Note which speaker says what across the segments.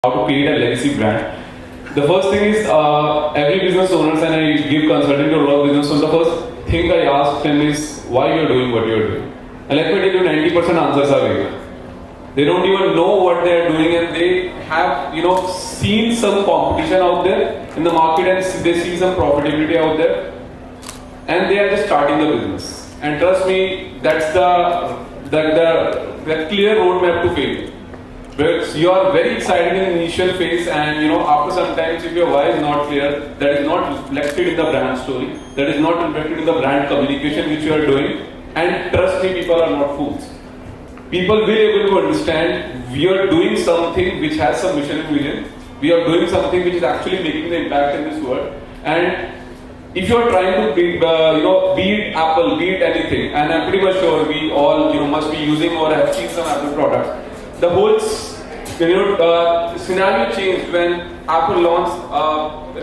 Speaker 1: how to create a legacy brand. The first thing is every business owners, and I give consulting to a lot of business owners, the first thing I ask them is why you're doing what you're doing. And let me tell you, 90% answers are vague. They don't even know what they are doing, and they have seen some competition out there in the market, and they see some profitability out there, and they are just starting the business. And trust me, that's the clear roadmap to failure. Where you are very excited in the initial phase, and after some time, if your why is not clear, that is not reflected in the brand story, that is not reflected in the brand communication which you are doing. And trust me, people are not fools. People will be able to understand we are doing something which has some mission and vision. We are doing something which is actually making the impact in this world. And if you are trying to beat Apple, beat anything, and I'm pretty much sure we all must be using or have seen some Apple products. The whole scenario changed when Apple launched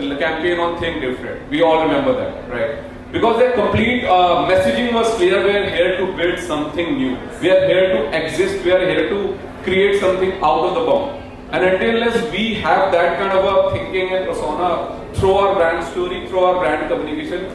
Speaker 1: a campaign on Think Different. We all remember that, right? Because their complete messaging was clear. We are here to build something new. We are here to exist. We are here to create something out of the bomb. And until we have that kind of a thinking and persona through our brand story, through our brand communication,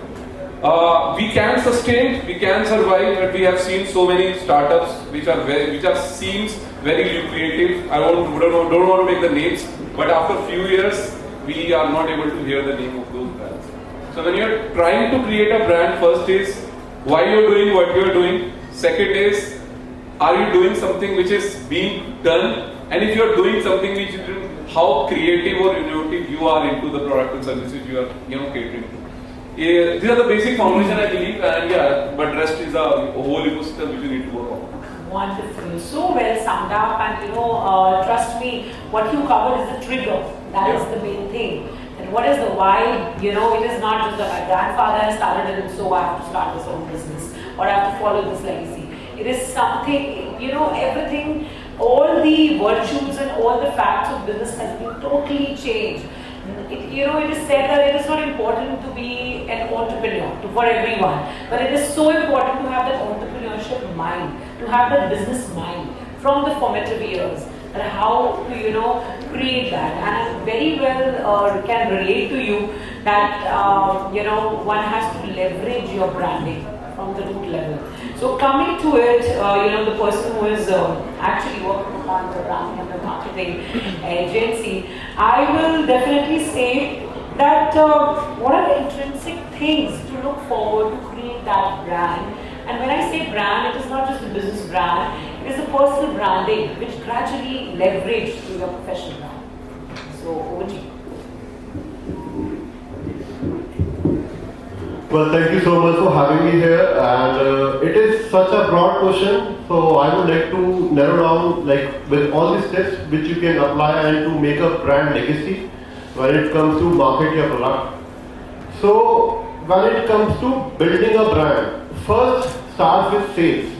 Speaker 1: we can sustain, we can survive. But we have seen so many startups which seems very lucrative. I don't want to make the names, but after a few years, we are not able to hear the name of those brands. So when you're trying to create a brand, first is why you're doing what you're doing. Second is, are you doing something which is being done? And if you're doing something which is doing, how creative or innovative you are into the product and services you are catering to. These are the basic foundation, I believe, and but rest is a whole ecosystem which you need to work on.
Speaker 2: Wonderful, so well summed up, and trust me, what you covered is the trigger. That is the main thing. And what is the why? It is not just that my grandfather has started it, and so I have to start this own business, or I have to follow this legacy. It is something, everything, all the virtues and all the facts of business has been totally changed. It is said that it is not important to be an entrepreneur for everyone, but it is so important to have that entrepreneurship mind, to have that business mind from the formative years, and how to create that. And I very well can relate to you that one has to leverage your branding from the root level. So coming to it, the person who is actually working on the branding and the marketing agency, I will definitely say that what are the intrinsic things to look forward to create that brand. And when I say brand, it is not just a business brand, it is a personal branding which gradually leverage to your professional brand. So over to you.
Speaker 3: Well, thank you so much for having me here, and it is such a broad question, so I would like to narrow down with all these steps which you can apply and to make a brand legacy when it comes to market your product. So when it comes to building a brand, first start with sales.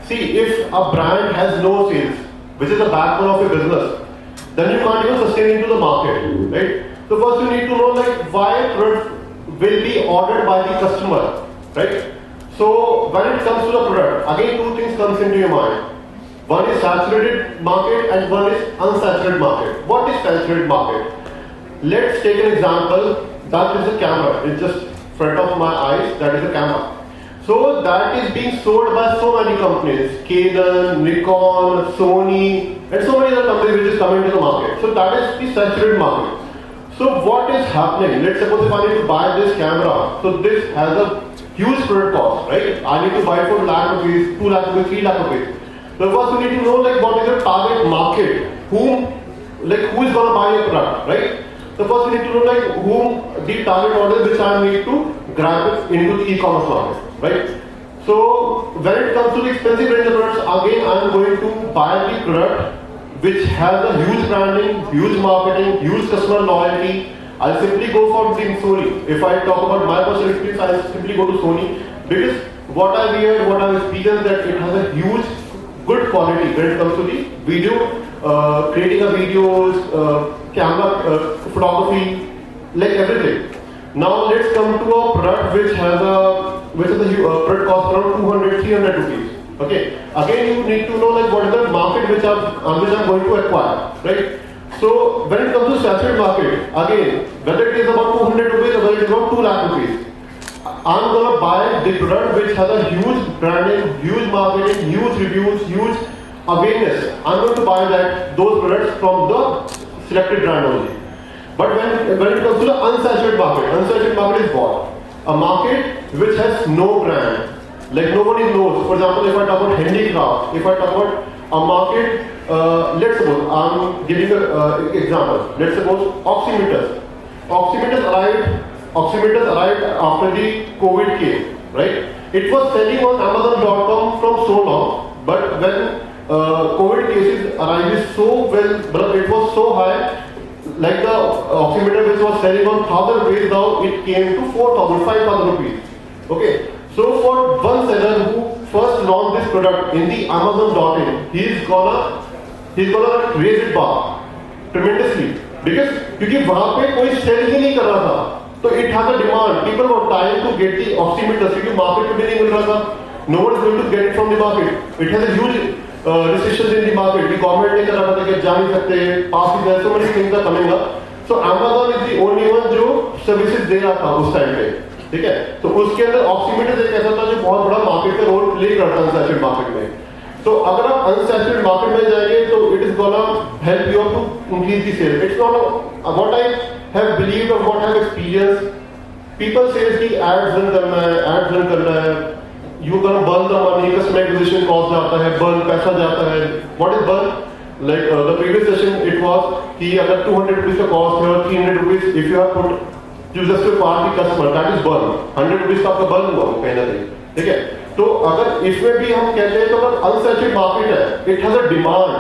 Speaker 3: See, if a brand has no sales, which is the backbone of your business, then you can't even sustain into the market, right? So first you need to know why product will be ordered by the customer, right? So when it comes to the product, again two things comes into your mind. One is saturated market and one is unsaturated market. What is saturated market? Let's take an example. That is a camera. It's just in front of my eyes. That is a camera. So that is being sold by so many companies, Canon, Nikon, Sony, and so many other companies which is coming to the market. So that is the saturated market. So what is happening? Let's suppose if I need to buy this camera, so this has a huge product cost, right? I need to buy it for lakh rupees, 2 lakh rupees, 3 lakh rupees. So first you need to know what is your target market, who is going to buy your product, right? So first you need to know whom the target audience which I need to grab it into the e-commerce market, right? So when it comes to the expensive range of products, again I am going to buy the product which has a huge branding, huge marketing, huge customer loyalty. I'll simply go for the Sony. If I talk about my personal experience, I'll simply go to Sony because what I've heard, what I've experienced, that it has a huge, good quality when it comes to the video, creating a videos, camera, photography, everything. Now let's come to a product which has a product cost around 200, 300 rupees. Okay. Again, you need to know what is the market which I'm going to acquire, right? So when it comes to saturated market, again, whether it is about 200 rupees or whether it is about 2 lakh rupees, I'm gonna buy the product which has a huge branding, huge marketing, huge reviews, huge awareness. I'm going to buy those products from the selected brand only. But when it comes to the unsaturated market is what? A market which has no brand, like nobody knows. For example, if I talk about handicraft, if I talk about a market, let's suppose, I'm giving an example. Let's suppose oximeters. Oximeters arrived after the COVID came, right? It was selling on Amazon.com from so long, but when COVID cases arrived so well, but it was so high, like the oximeter which was selling on 1,000 rupees, now it came to 4,000, 5,000 rupees. Okay, so for one seller who first launched this product in the Amazon.in, he's gonna raise it bar tremendously because क्योंकि वहाँ पे कोई cell ही नहीं कर रहा था, तो it has a demand. People were trying to get the oximeter क्योंकि market में भी नहीं मिल रहा था. No one is going to get it from the market. It has a huge restrictions in the market. The government ने करा था कि जा नहीं सकते, pass is there, so many things are coming up. So Amazon is the only one जो services दे रहा था उस टाइम पे, ठीक है? तो उसके अंदर ऑक्सीमीटर एक ऐसा था जो बहुत बड़ा मार्केट का रोल प्ले करता है अनसैचुरेटेड मार्केट में. तो अगर आप अनसैचुरेटेड मार्केट में जाएंगे तो it is gonna help you to increase the sale. It's not what I have believed और what I have experience. People says कि एड्स रन करना है, you gonna burn the money, customer acquisition cost जाता है, burn पैसा जाता है. What is burn? Like the previous session it was कि अगर 200 रुपीस का कॉस्ट है और 300 rupees if you have put just to part the customer, that is burn. 100 rupees का आपका बर्न हुआ कहीं ना कहीं, ठीक है? तो अगर इसमें भी हम कहते हैं तो अगर अनसैचुरेटेड मार्केट है, इट हैज अ डिमांड,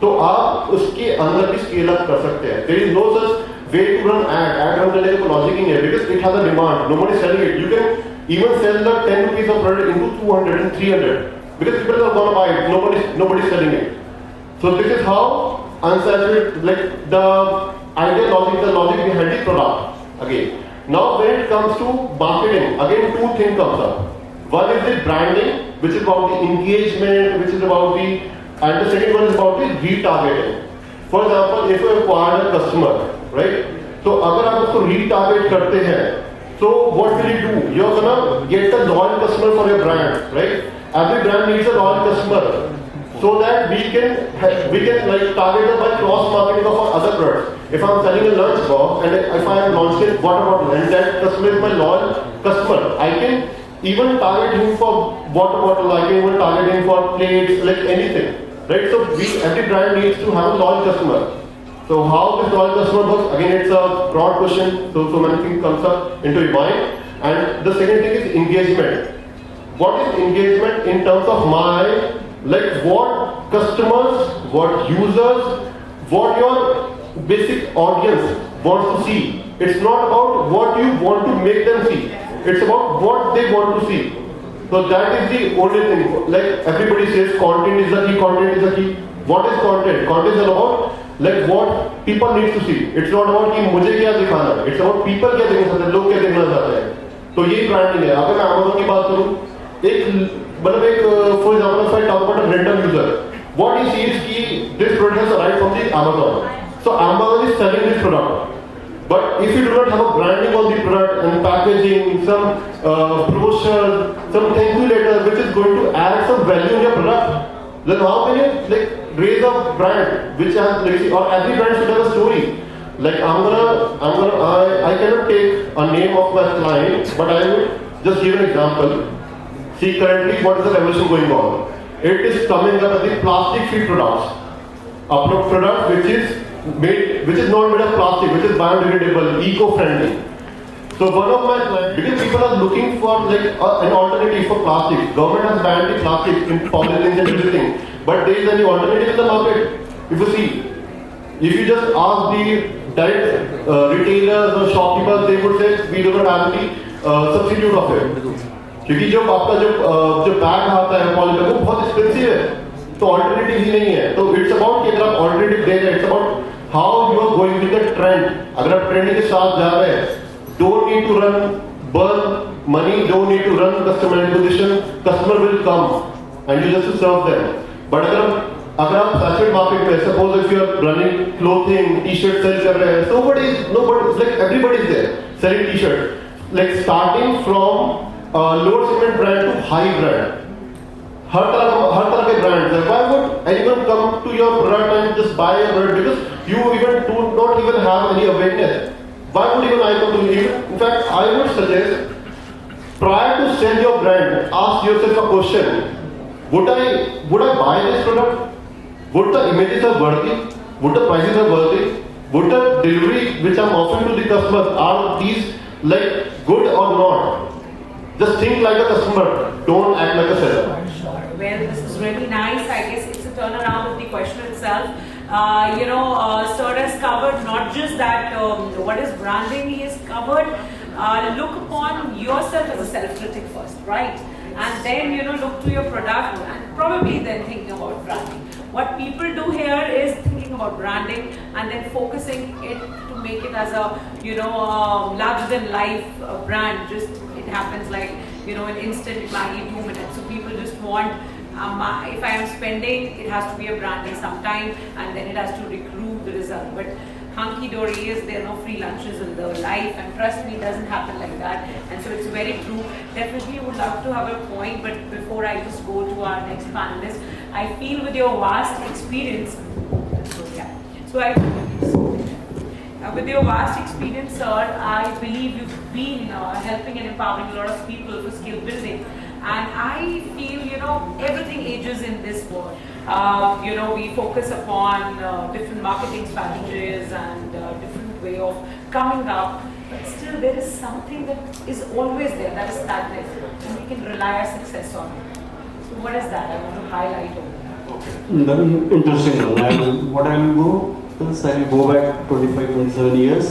Speaker 3: तो आप उसके अंदर भी स्केल अप कर सकते हैं. There is no such way to run ad run करने का लॉजिक ही नहीं है because it has a demand. Nobody is selling it. You can even sell the 10 rupees of product into 200 and 300 because people are going to buy it. Nobody is selling it. So this is how unsaturated, like the logic behind the product. Again, now when it comes to marketing, again two things comes up. One is the branding, which is about the engagement, which is about the, and the second one is about the retargeting. For example, if you acquire a customer, right? So अगर आप उसको retarget करते हैं, so what will you do? You're gonna get a loyal customer for your brand, right? Every brand needs a loyal customer, so that we can like target them by cross marketing of our other products. If I'm selling a lunch box and if I am launching water bottle and that customer is my loyal customer, I can even target him for water bottle. I can even target him for plates, like anything, right? So every brand needs to have a loyal customer. So how this loyal customer works? Again, it's a broad question. So many things comes up into your mind. And the second thing is engagement. What is engagement in terms of like what customers, what users, what your basic audience wants to see. It's not about what you want to make them see. It's about what they want to see. So that is the only thing. Like everybody says, content is the key. Content is the key. What is content? Content is about like what people need to see. It's not about कि मुझे क्या दिखाना है. It's about people क्या देखना चाहते हैं, लोग क्या देखना चाहते हैं. तो ये ब्रांडिंग है. अगर मैं Amazon की बात करूँ, for example, if I talk about a random user, what he sees कि this product has arrived from the Amazon. So Amazon is selling this product. But if you do not have a branding on the product and packaging, some brochure, some thank you letter which is going to add some value in your product, then how can you like raise a brand which has legacy? Or every brand should have a story. Like I cannot take a name of my client, but I will just give an example. See currently what is the revolution going on? It is coming up as the plastic-free products. A product which is not made of plastic, which is biodegradable, eco-friendly. So one of my clients, because people are looking for like an alternative for plastic. Government has banned the plastic in polythene and everything, but there is any alternative in the market. If you see, if you just ask the direct retailers or shopkeepers, they would say we do not have any substitute of it. क्योंकि जो आपका जो bag आता है polybag वो बहुत expensive है, तो ऑल्टरनेटिव ही नहीं है. तो इट्स अबाउट कि अगर आप ऑल्टरनेटिव दे रहे हैं, it's about how you are going with the trend. अगर आप ट्रेंड के साथ जा रहे हैं, don't need to run burn money, don't need to run customer acquisition. Customer will come and you just to serve them. But अगर आप saturate market में suppose if you are running clothing t-shirt sell कर रहे हैं, nobody like everybody is there selling t-shirt, like starting from lower segment brand to high brand. हर तरह के brands हैं. Why would anyone come to your product and just buy a product because you even do not even have any awareness? Why would even I come to you? In fact, I would suggest prior to sell your brand, ask yourself a question: Would I buy this product? Would the images are worthy? Would the prices are worthy? Would the delivery which I'm offering to the customer, are these like good or not? Just think like a customer. Don't act like a seller.
Speaker 2: Sure. Well, this is really nice. I guess it's a turnaround of the question itself. Sir has covered not just that, what is branding, he has covered, look upon yourself as a self-critic first, right? And then, look to your product and probably then thinking about branding. What people do here is thinking about branding and then focusing it to make it as a, larger than life brand. Just, it happens like, an instant Maggie 2 minutes. So people just want, if I am spending, it has to be a branding sometime and then it has to recruit the result. But hunky-dory is there are no free lunches in the life, and trust me, it doesn't happen like that. And so it's very true. Definitely would love to have a point, but before I just go to our next panelist, I feel with your vast experience, with your vast experience, sir, I believe you've been helping and empowering a lot of people for skill building. And I feel, everything ages in this world. We focus upon different marketing strategies and different way of coming up. But still, there is something that is always there, that is stagnant, and we can rely our success on it. So what is that? I want to highlight over that.
Speaker 4: Okay. Very interesting. What I will go is I will go back 25, 27 years,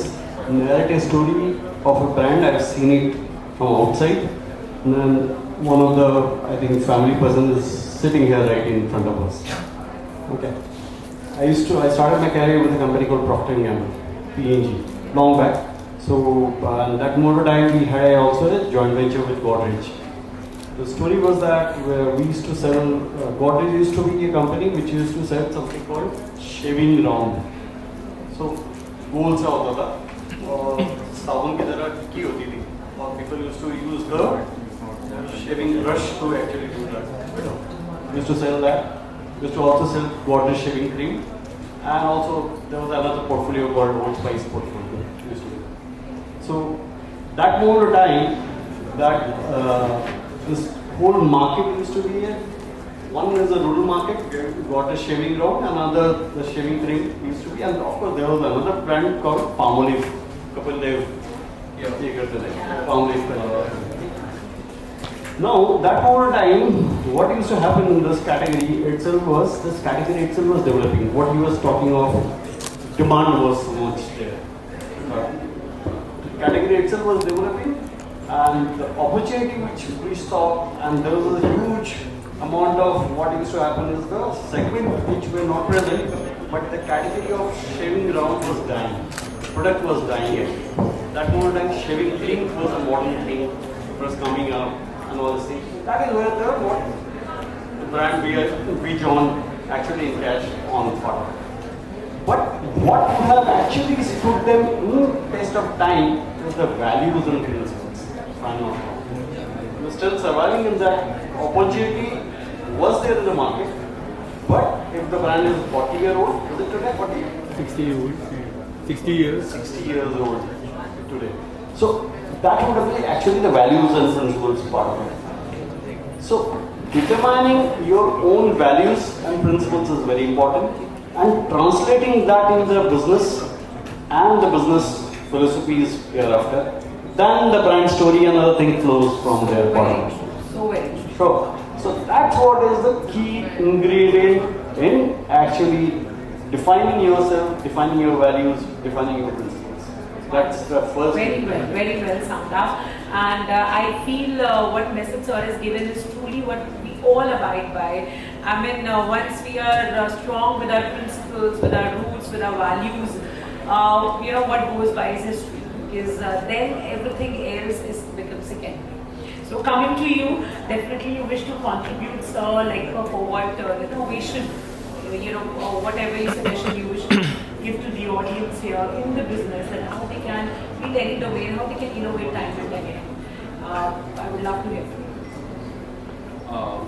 Speaker 4: narrate a story of a brand. I have seen it from outside. And then one of the, I think, family person is sitting here right in front of us. Okay. I started my career with a company called Procter & Gamble, P&G, long back. So, that more time we had also a joint venture with Godrej. The story was that we used to sell, Godrej used to be a company which used to sell something called shaving round. So, goal से होता था और साबुन की तरह टिक्की होती थी और people used to use the shaving brush to actually do that. We used to sell that. We used to also sell Godrej shaving cream, and also there was another portfolio called Old Spice portfolio. Used to be. So that more time that this whole market used to be one is the rural market, got a shaving round, another the shaving cream used to be, and of course there was another brand called Palmolive, Kapil Dev. Palmolive. Now that whole time, what used to happen in this category itself was developing. What he was talking of, demand was so much there. The category itself was developing, and the opportunity which we saw, and there was a huge amount of what used to happen is the segment which were not present, but the category of shaving round was dying. Product was dying. That whole time, shaving cream was a modern thing. It was coming up. And all this thing. That is where the brand we John actually encash on part. But what would have actually stood them in test of time is the values and principles. If I'm not wrong. You're still surviving in that. Opportunity was there in the market, but if the brand is 40-year-old, is it today 40?
Speaker 5: 60 years old. 60 years.
Speaker 4: 60 years old today. So that would be actually the values and principles part of it. So determining your own values and principles is very important, and translating that in the business and the business philosophies hereafter, then the brand story and other thing flows from their part.
Speaker 2: So very true.
Speaker 4: Sure. So that's what is the key ingredient in actually defining yourself, defining your values, defining your principles. That's the first.
Speaker 2: Very well summed up. And I feel what message sir has given is truly what we all abide by. I mean, once we are strong with our principles, with our roots, with our values, what goes by is history. Because then everything else becomes secondary. So coming to you, definitely you wish to contribute, sir, like for what we should whatever suggestion you wish to give to the audience here in the business and how they can, in any domain, how they can innovate time and again. I would love to hear from you.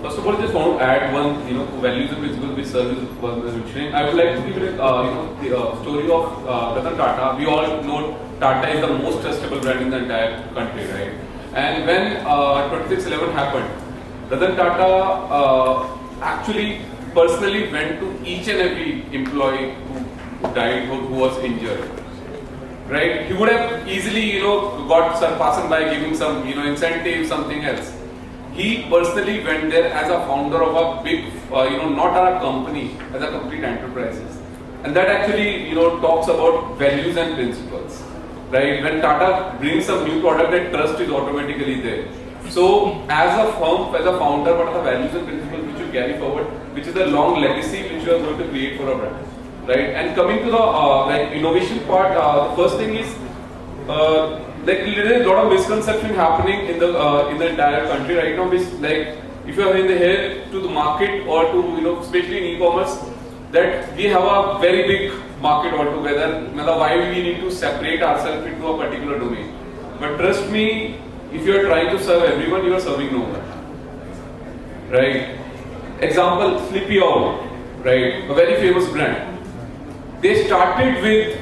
Speaker 1: First of all, I just want to add one, values and principles which service was mentioning. I would like to give you, the story of Ratan Tata. We all know Tata is the most trustable brand in the entire country, right? And when 2611 happened, Ratan Tata actually personally went to each and every employee who died, who was injured. Right? He would have easily, got some passing by giving some, incentive, something else. He personally went there as a founder of a big, not a company, as a complete enterprises. And that actually, talks about values and principles. Right? When Tata brings some new product, that trust is automatically there. So, as a firm, as a founder, what are the values and principles which you carry forward, which is the long legacy which you are going to create for a brand? Right? And coming to the innovation part, the first thing is there is a lot of misconception happening in the entire country right now. Which, like, if you are in the here to the market or to especially in e-commerce, that we have a very big market altogether. Why we need to separate ourselves into a particular domain? But trust me, if you are trying to serve everyone, you are serving no one. Right? Example: Sleepy Owl, right? A very famous brand. They started with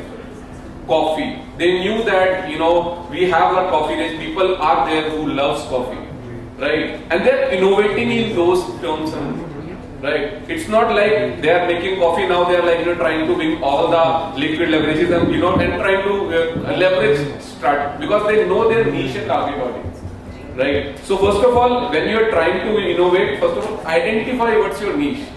Speaker 1: coffee. They knew that we have our coffee range. People are there who loves coffee, right? And they're innovating in those terms, right? It's not like they are making coffee now. They are like trying to bring all the liquid leverages and and trying to leverage start because they know their niche and target audience, right? So first of all, when you are trying to innovate, first of all, identify what's your niche.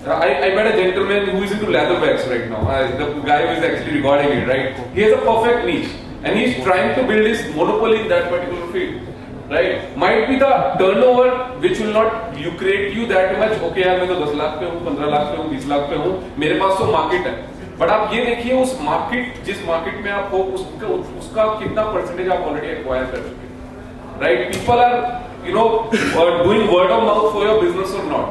Speaker 1: I met a gentleman who is into leather bags right now. The guy who is actually recording it, right? He has a perfect niche and he is trying to build his monopoly in that particular field, right? Might be the turnover which will not lucrate you that much. Okay, यार मैं तो 10 लाख पे हूँ, 15 लाख पे हूँ, 20 लाख पे हूँ, मेरे पास तो मार्केट है. बट आप ये देखिए उस मार्केट जिस मार्केट में आप हो उसका कितना परसेंटेज आप ऑलरेडी एक्वायर कर चुके हैं, right? People are doing word of mouth for your business or not.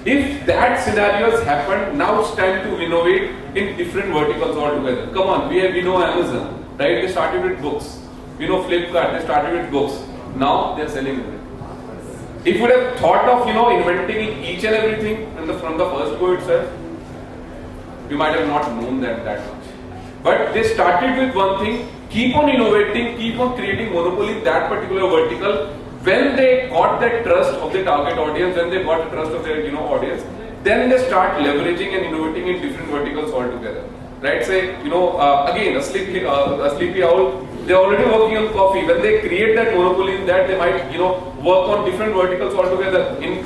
Speaker 1: If that scenario has happened, now it's time to innovate in different verticals altogether. Come on, we know Amazon, right? They started with books. We know Flipkart, they started with books. Now they're selling it. If you would have thought of inventing each and everything from the first go itself, you might have not known that much. But they started with one thing, keep on innovating, keep on creating monopoly in that particular vertical. When they got that trust of the target audience, when they got the trust of their audience, then they start leveraging and innovating in different verticals altogether. Right? Say again a sleepy owl. They're already working on coffee. When they create that monopoly in that, they might work on different verticals altogether in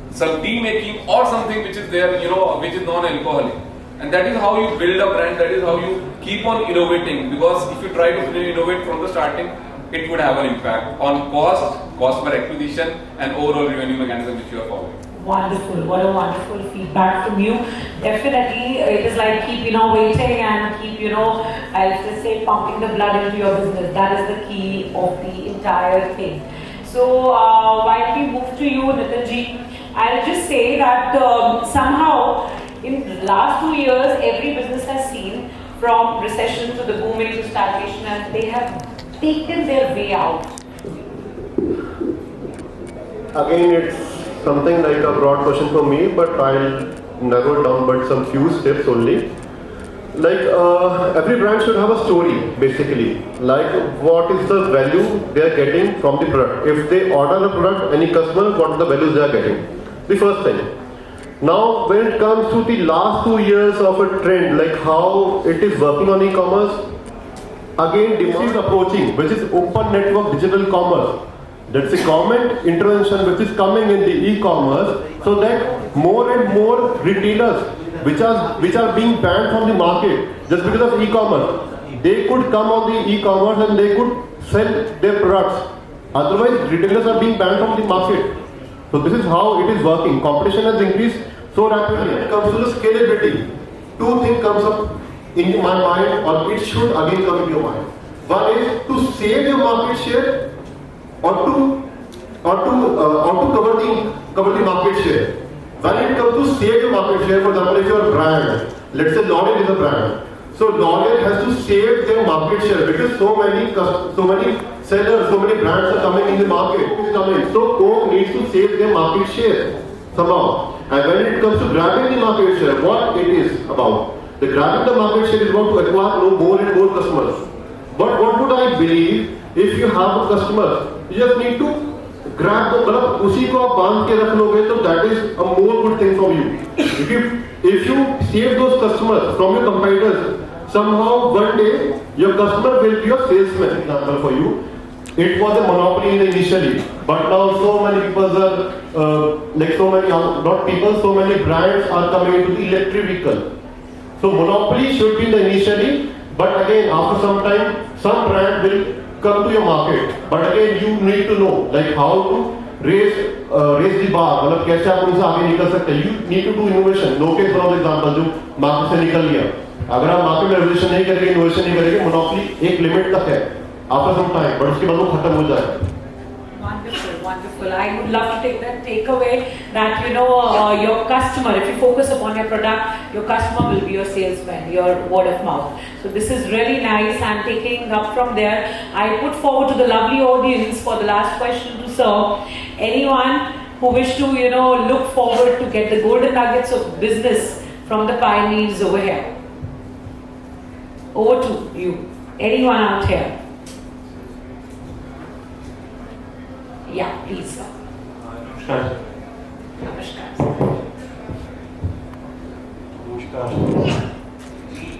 Speaker 1: some tea making or something which is there which is non-alcoholic. And that is how you build a brand. That is how you keep on innovating. Because if you try to innovate from the starting, it would have an impact on cost per acquisition, and overall revenue mechanism which you are following.
Speaker 2: Wonderful. What a wonderful feedback from you. Definitely, it is like keep innovating and keep I'll just say pumping the blood into your business. That is the key of the entire thing. So while we move to you, Nitinji, I'll just say that somehow in the last 2 years, every business has seen from recession to the booming to stagnation, and they have taken their way out.
Speaker 3: Again, it's something like a broad question for me, but I'll narrow it down but some few steps only. Like every brand should have a story basically, like what is the value they are getting from the product. If they order the product, any customer, what are the values they are getting? The first thing. Now when it comes to the last 2 years of a trend, like how it is working on e-commerce, again demand is approaching, which is open network digital commerce. That's a government intervention which is coming in the e-commerce, so that more and more retailers which are being banned from the market just because of e-commerce, they could come on the e-commerce and they could sell their products. Otherwise, retailers are being banned from the market. So this is how it is working. Competition has increased so rapidly. When it comes to the scalability, two things comes up in my mind, or it should again come in your mind. One is to save your market share, or to cover the market share. When it comes to save your market share, for example, if you're a brand, let's say L'Oreal is a brand, so L'Oreal has to save their market share because so many sellers, so many brands are coming in the market. So Coke needs to save their market share somehow. And when it comes to grabbing the market share, what it is about? The grabbing the market share is about to acquire more and more customers. But what would I believe if you have a customer, you just need to grab the मतलब उसी को आप बांध के रख लोगे तो that is a more good thing for you. If you save those customers from your competitors, somehow one day your customer will be a salesman. Example for you, it was a monopoly initially, but now so many people are like so many not people, so many brands are coming into the electric vehicle. So monopoly should be the initially, but again after some time, some brand will come to your market. But again you need to know like how to raise the bar. मतलब कैसे आप उनसे आगे निकल सकते हैं. You need to do innovation. No case for example जो market से निकल गया. अगर आप मार्केट में रेवोल्यूशन नहीं करेंगे, इनोवेशन नहीं करेंगे, मोनोपोली एक लिमिट तक है. After some time, but उसके बाद वो खत्म हो जाएगा.
Speaker 2: Wonderful, wonderful. I would love to take that takeaway that your customer, if you focus upon your product, your customer will be your salesman, your word of mouth. So this is really nice. And taking up from there, I put forward to the lovely audience for the last question to serve. Anyone who wish to look forward to get the golden nuggets of business from the pioneers over here. Over to you. Anyone out here? Yeah, please, sir.
Speaker 6: नमस्कार.
Speaker 2: Namaskar.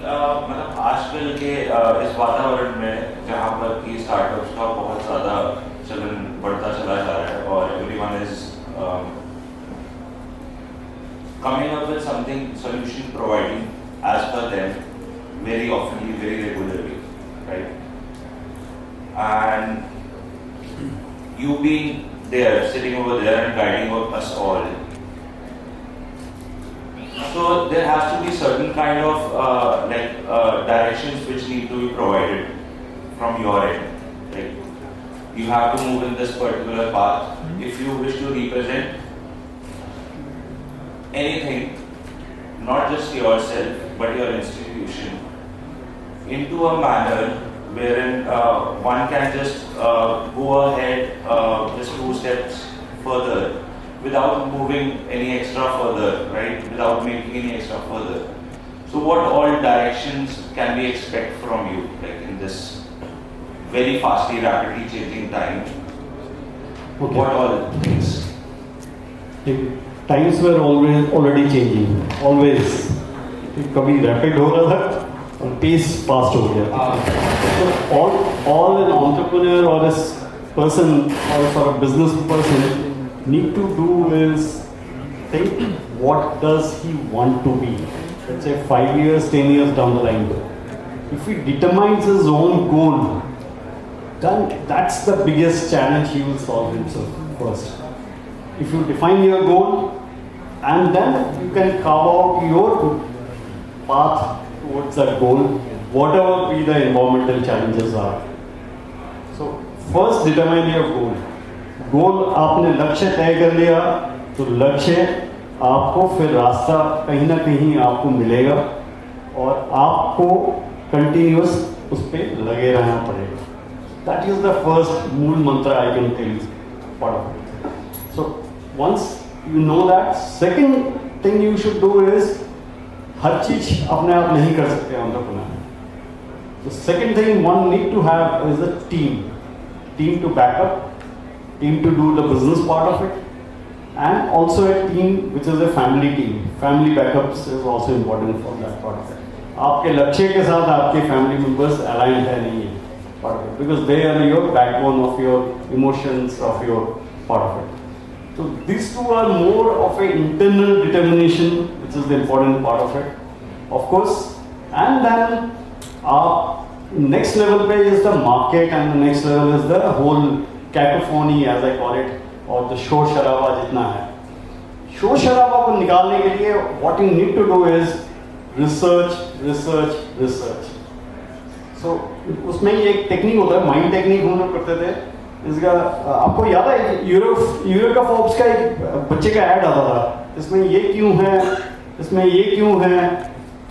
Speaker 6: मतलब आजकल के इस वातावरण में जहाँ पर कि स्टार्टअप्स का बहुत ज़्यादा चलन बढ़ता चला जा रहा है और everyone is coming up with something solution providing as per them very often, very regularly, right? And you being there, sitting over there and guiding us all. So there has to be certain kind of directions which need to be provided from your end. Like you have to move in this particular path if you wish to represent anything, not just yourself but your institution, into a manner wherein one can just go ahead just 2 steps further without moving any extra further, right? Without making any extra further. So what all directions can we expect from you, like in this very fastly, rapidly changing time?
Speaker 4: Okay.
Speaker 6: What all things?
Speaker 4: Times were already changing, always. कभी rapid हो रहा था और pace fast हो गया. So all an entrepreneur or a person or for a business person need to do is think what does he want to be. Let's say 5 years, 10 years down the line. If he determines his own goal, then that's the biggest challenge he will solve himself first. If you define your goal and then you can carve out your path towards that goal, whatever be the environmental challenges are. So first determine your goal. गोल आपने लक्ष्य तय कर लिया तो लक्ष्य आपको फिर रास्ता कहीं ना कहीं आपको मिलेगा और आपको कंटिन्यूअस उस पर लगे रहना पड़ेगा. दैट इज द फर्स्ट मूल मंत्र I can tell you part of it. So once you know that, second thing you should do is हर चीज अपने आप नहीं कर सकते entrepreneur. The second thing one need to have is a team to back up, team to do the business part of it, and also a team which is a family team. Family backups is also important for that part of it. आपके लक्ष्य के साथ आपके family members aligned है नहीं है part of it, because they are your backbone of your emotions, of your part of it. So these two are more of a internal determination, which is the important part of it, of course. And then next level पे is the market, and the next level is the whole cacophony as I call it, और the शोर शराबा जितना है. शोर शराबा को निकालने के लिए what you need to do is research. So उसमें ये एक टेक्निक होता है, माइंड टेक्निक हम लोग करते थे. इसका आपको याद है यूरो का फोर्ब्स का एक बच्चे का ऐड आता था इसमें ये क्यों है, इसमें ये क्यों है,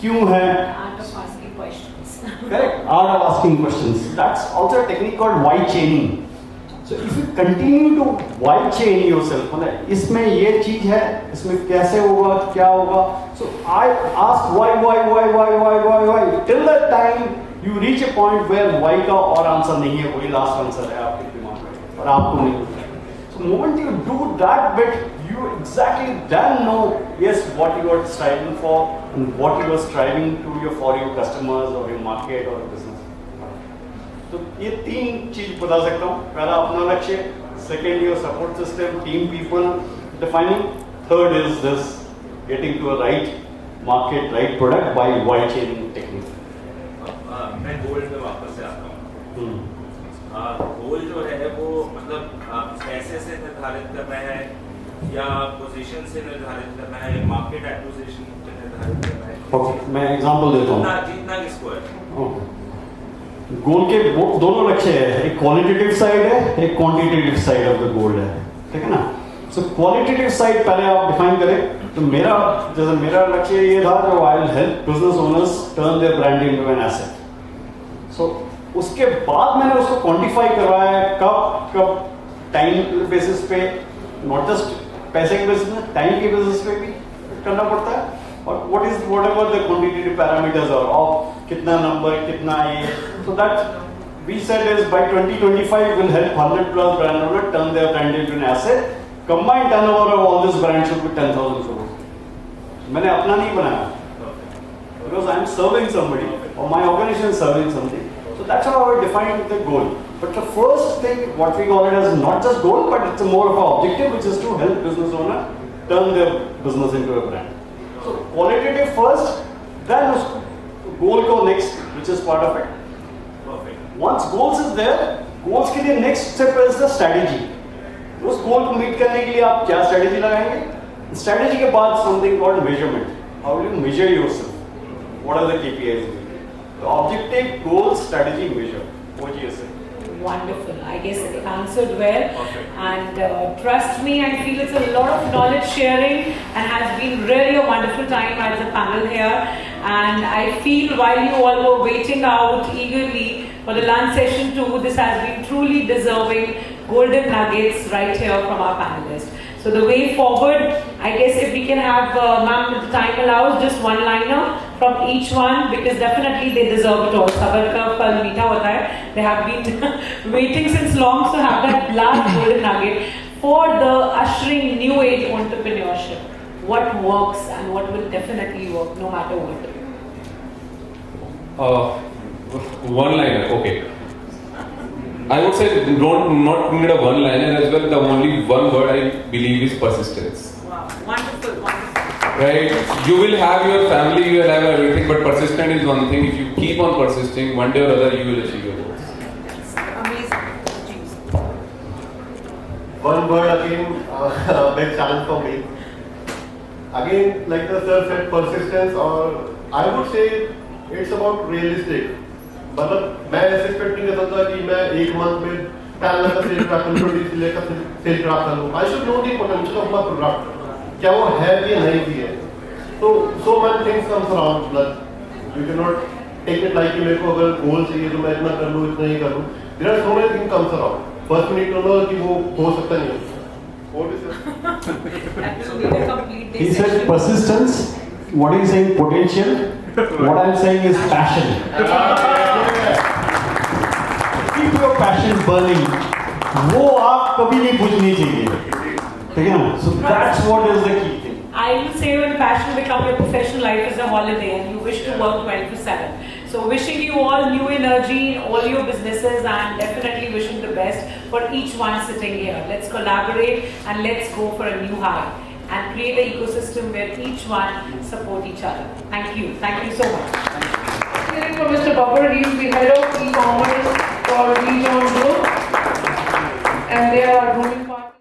Speaker 4: क्यों है.
Speaker 2: Art of asking questions.
Speaker 4: Correct. Art of asking questions. That's also a technique called why chaining. So if you continue to why chain yourself, मतलब इसमें ये चीज है, इसमें कैसे होगा, क्या होगा. So I ask why till the time you reach a point where why का और आंसर नहीं है, वही लास्ट आंसर है आपके दिमाग में और आपको नहीं होता. So moment you do that bit, you exactly then know yes what you are striving for and what you are striving to your for your customers or your market or business. तो ये तीन चीज बता सकता हूँ. पहला अपना लक्ष्य, second your support system, team people defining, third is this getting to a right market, right product by why chaining technique.
Speaker 7: मैं गोल्ड में वापस से आता हूँ. गोल जो है वो मतलब पैसे से निर्धारित करना है या पोजीशन से निर्धारित करना है, मार्केट एक्विजिशन से निर्धारित करना है.
Speaker 4: ओके, मैं एग्जांपल देता हूँ.
Speaker 7: जीतना किसको है?
Speaker 4: गोल के दोनों लक्ष्य है, एक क्वालिटेटिव साइड है, एक quantitative side of the goal है. ठीक है ना. सो क्वालिटेटिव साइड पहले आप डिफाइन करें. तो मेरा लक्ष्य ये था जो I will help business owners turn their brand into an asset. So उसके बाद मैंने उसको क्वांटिफाई करवाया है, कब टाइम बेसिस पे, नॉट जस्ट पैसे के बेसिस पे, टाइम के बेसिस पे भी करना पड़ता है. और whatever the quantitative parameters are of कितना नंबर, कितना ये. So that we said is by 2025 will help 100 plus brand owner turn their brand into an asset. Combined turnover of all this brand should be 10,000 crores. मैंने अपना नहीं बनाया, because I am serving somebody or my organization is serving something. So that's how I define the goal. But the first thing, what we call it as not just goal, but it's a more of an objective, which is to help business owner turn their business into a brand. So qualitative first, then goal go next, which is part of it.
Speaker 7: Perfect.
Speaker 4: Once goals is there, goals के लिए next step is the strategy. उस goal को meet करने के लिए आप क्या strategy लगाएंगे? Strategy के बाद something called measurement. How will you measure yourself? What are the KPIs? The objective, goal, strategy, measure. What do you say?
Speaker 2: Wonderful. I guess it answered well.
Speaker 7: Perfect.
Speaker 2: And trust me, I feel it's a lot of knowledge sharing and has been really a wonderful time as a panel here. And I feel while you all were waiting out eagerly for the lunch session too, this has been truly deserving golden nuggets right here from our panelists. So the way forward, I guess if we can have, ma'am, if the time allows, just one-liner from each one, because definitely they deserve it all. Sabar ka phal meetha hota hai. They have been waiting since long to have that last golden nugget for the ushering new age entrepreneurship. What works and what will definitely work no matter what.
Speaker 1: One-liner, okay. I would say not need a one-liner as well. The only one word I believe is persistence.
Speaker 2: Wow, wonderful, wonderful.
Speaker 1: Right? You will have your family, you will have everything, but persistent is one thing. If you keep on persisting, one day or other you will achieve your goals.
Speaker 2: Amazing. Jeez.
Speaker 3: One word again, big challenge for me. Again, like the sir said, persistence, or I would say it's about realistic. मतलब मैं ऐसे expect नहीं करता था कि मैं एक month में 10 लाख का सेल करा कर लूँ, 20 लाख का सेल करा कर लूँ. I should know the potential of my product. क्या वो है भी नहीं भी है. तो so many things comes around. Like you cannot take it like कि मेरे को अगर गोल चाहिए तो मैं इतना कर लूँ, इतना ही कर लूँ. There are so many things comes around. First we need to know कि वो हो सकता नहीं है. What is it?
Speaker 2: That will need a complete
Speaker 4: He said
Speaker 2: session.
Speaker 4: persistence. What is saying potential? What I'm saying is passion. Keep your passion burning. वो आप कभी नहीं बुझनी चाहिए. ठीक है ना? So that's what is the key thing.
Speaker 2: I will say when passion becomes your professional life is a holiday and you wish to work 24/7. So wishing you all new energy in all your businesses and definitely wishing the best for each one sitting here. Let's collaborate and let's go for a new high and create an ecosystem where each one support each other. Thank you. Thank you so much.
Speaker 8: Hearing from Mr. Babur, he is the head of e-commerce for D2C Group, and they are grooming